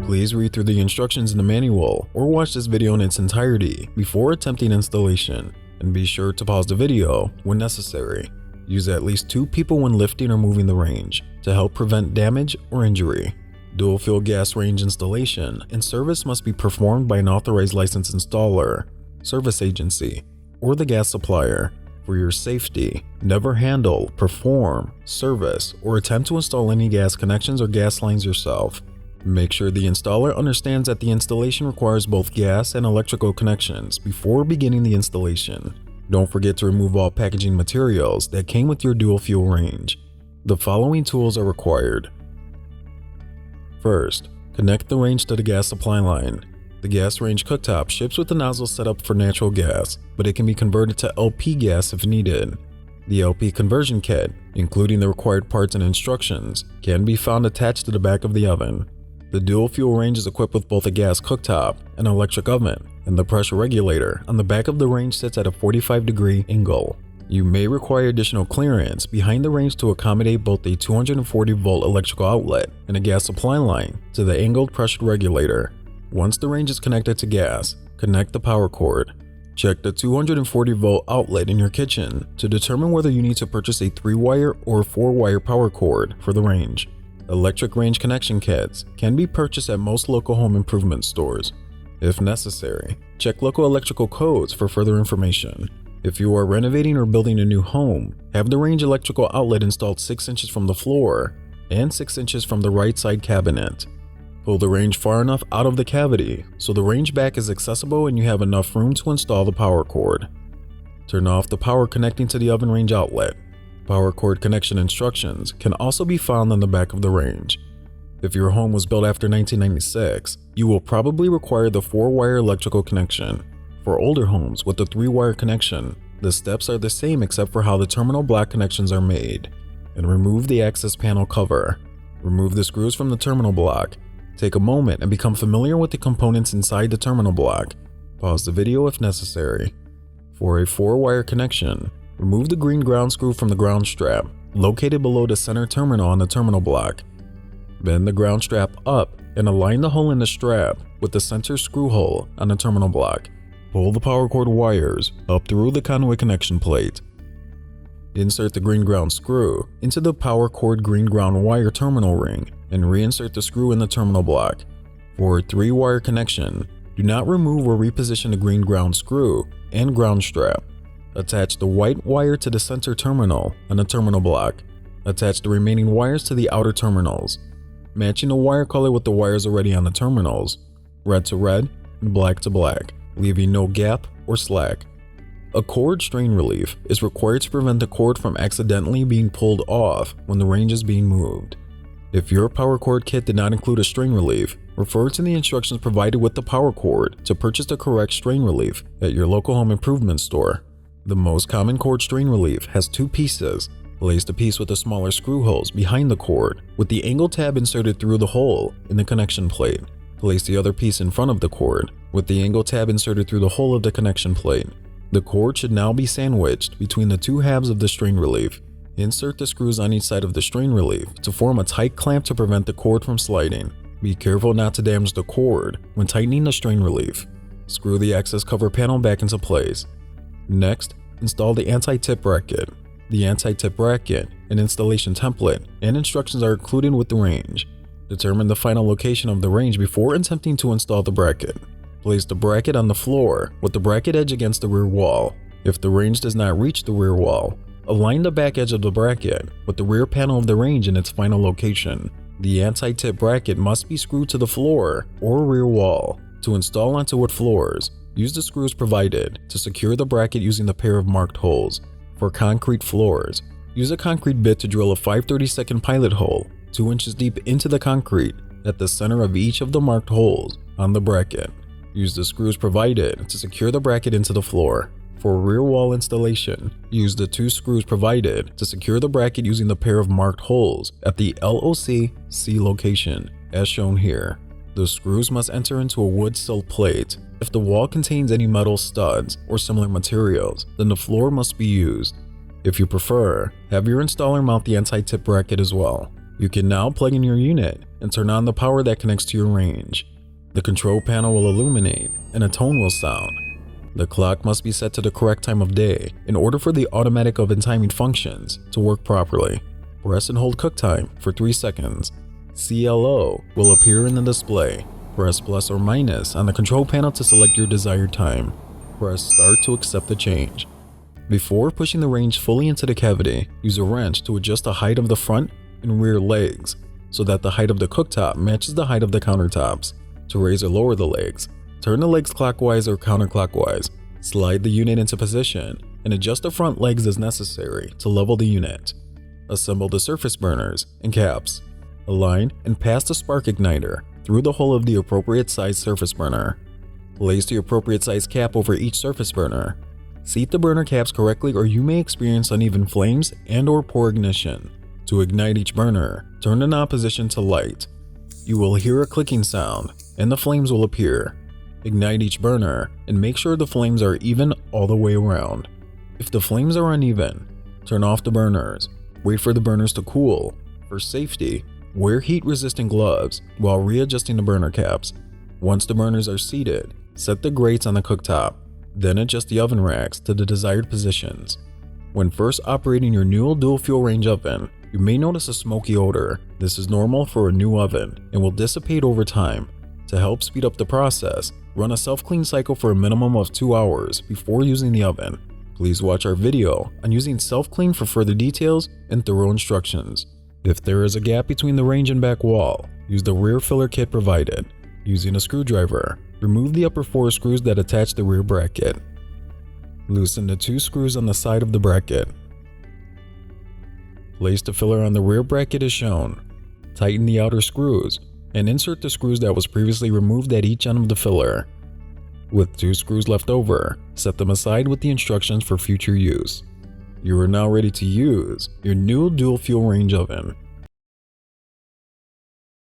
Please read through the instructions in the manual or watch this video in its entirety before attempting installation, and be sure to pause the video when necessary. Use at least 2 people when lifting or moving the range to help prevent damage or injury. Dual fuel gas range installation and service must be performed by an authorized licensed installer, service agency, or the gas supplier. For your safety, never handle, perform, service, or attempt to install any gas connections or gas lines yourself. Make sure the installer understands that the installation requires both gas and electrical connections before beginning the installation. Don't forget to remove all packaging materials that came with your dual fuel range. The following tools are required. First, connect the range to the gas supply line. The gas range cooktop ships with the nozzle set up for natural gas, but it can be converted to LP gas if needed. The LP conversion kit, including the required parts and instructions, can be found attached to the back of the oven. The dual fuel range is equipped with both a gas cooktop, an electric oven, and the pressure regulator on the back of the range sits at a 45-degree angle. You may require additional clearance behind the range to accommodate both a 240-volt electrical outlet and a gas supply line to the angled pressure regulator. Once the range is connected to gas, connect the power cord. Check the 240-volt outlet in your kitchen to determine whether you need to purchase a 3-wire or 4-wire power cord for the range. Electric range connection kits can be purchased at most local home improvement stores. If necessary, check local electrical codes for further information. If you are renovating or building a new home, have the range electrical outlet installed 6 inches from the floor and 6 inches from the right side cabinet. Pull the range far enough out of the cavity so the range back is accessible and you have enough room to install the power cord. Turn off the power connecting to the oven range outlet. Power cord connection instructions can also be found on the back of the range. If your home was built after 1996, you will probably require the 4-wire electrical connection. For older homes with the 3-wire connection, the steps are the same except for how the terminal block connections are made. And remove the access panel cover. Remove the screws from the terminal block. Take a moment and become familiar with the components inside the terminal block. Pause the video if necessary. For a 4-wire connection, remove the green ground screw from the ground strap, located below the center terminal on the terminal block. Bend the ground strap up and align the hole in the strap with the center screw hole on the terminal block. Pull the power cord wires up through the conduit connection plate. Insert the green ground screw into the power cord green ground wire terminal ring and reinsert the screw in the terminal block. For a 3-wire connection, do not remove or reposition the green ground screw and ground strap. Attach the white wire to the center terminal on the terminal block. Attach the remaining wires to the outer terminals, matching the wire color with the wires already on the terminals, red to red and black to black, leaving no gap or slack. A cord strain relief is required to prevent the cord from accidentally being pulled off when the range is being moved. If your power cord kit did not include a strain relief, refer to the instructions provided with the power cord to purchase the correct strain relief at your local home improvement store. The most common cord strain relief has 2 pieces. Place the piece with the smaller screw holes behind the cord with the angle tab inserted through the hole in the connection plate. Place the other piece in front of the cord with the angle tab inserted through the hole of the connection plate. The cord should now be sandwiched between the 2 halves of the strain relief. Insert the screws on each side of the strain relief to form a tight clamp to prevent the cord from sliding. Be careful not to damage the cord when tightening the strain relief. Screw the access cover panel back into place. Next, install the anti-tip bracket. The anti-tip bracket, an installation template, and instructions are included with the range. Determine the final location of the range before attempting to install the bracket. Place the bracket on the floor with the bracket edge against the rear wall. If the range does not reach the rear wall, align the back edge of the bracket with the rear panel of the range in its final location. The anti-tip bracket must be screwed to the floor or rear wall. To install onto wood floors, use the screws provided to secure the bracket using the pair of marked holes. For concrete floors, use a concrete bit to drill a 5/32 pilot hole 2 inches deep into the concrete at the center of each of the marked holes on the bracket. Use the screws provided to secure the bracket into the floor. For rear wall installation, use the 2 screws provided to secure the bracket using the pair of marked holes at the LOC-C location, as shown here. The screws must enter into a wood sill plate. If the wall contains any metal studs or similar materials, then the floor must be used. If you prefer, have your installer mount the anti-tip bracket as well. You can now plug in your unit and turn on the power that connects to your range. The control panel will illuminate and a tone will sound. The clock must be set to the correct time of day in order for the automatic oven timing functions to work properly. Press and hold cook time for 3 seconds. CLO will appear in the display. Press plus or minus on the control panel to select your desired time. Press start to accept the change. Before pushing the range fully into the cavity, use a wrench to adjust the height of the front and rear legs so that the height of the cooktop matches the height of the countertops. To raise or lower the legs, turn the legs clockwise or counterclockwise. Slide the unit into position and adjust the front legs as necessary to level the unit. Assemble the surface burners and caps. Align and pass the spark igniter through the hole of the appropriate size surface burner. Place the appropriate size cap over each surface burner. Seat the burner caps correctly or you may experience uneven flames and/or poor ignition. To ignite each burner, turn the knob position to light. You will hear a clicking sound and the flames will appear. Ignite each burner and make sure the flames are even all the way around. If the flames are uneven, turn off the burners. Wait for the burners to cool. For safety, wear heat-resistant gloves while readjusting the burner caps. Once the burners are seated, set the grates on the cooktop. Then adjust the oven racks to the desired positions. When first operating your new dual-fuel range oven, you may notice a smoky odor. This is normal for a new oven and will dissipate over time. To help speed up the process, run a self-clean cycle for a minimum of 2 hours before using the oven. Please watch our video on using self-clean for further details and thorough instructions. If there is a gap between the range and back wall, use the rear filler kit provided. Using a screwdriver, remove the upper 4 screws that attach the rear bracket. Loosen the 2 screws on the side of the bracket. Place the filler on the rear bracket as shown. Tighten the outer screws and insert the screws that was previously removed at each end of the filler. With 2 screws left over, set them aside with the instructions for future use. You are now ready to use your new dual fuel range oven.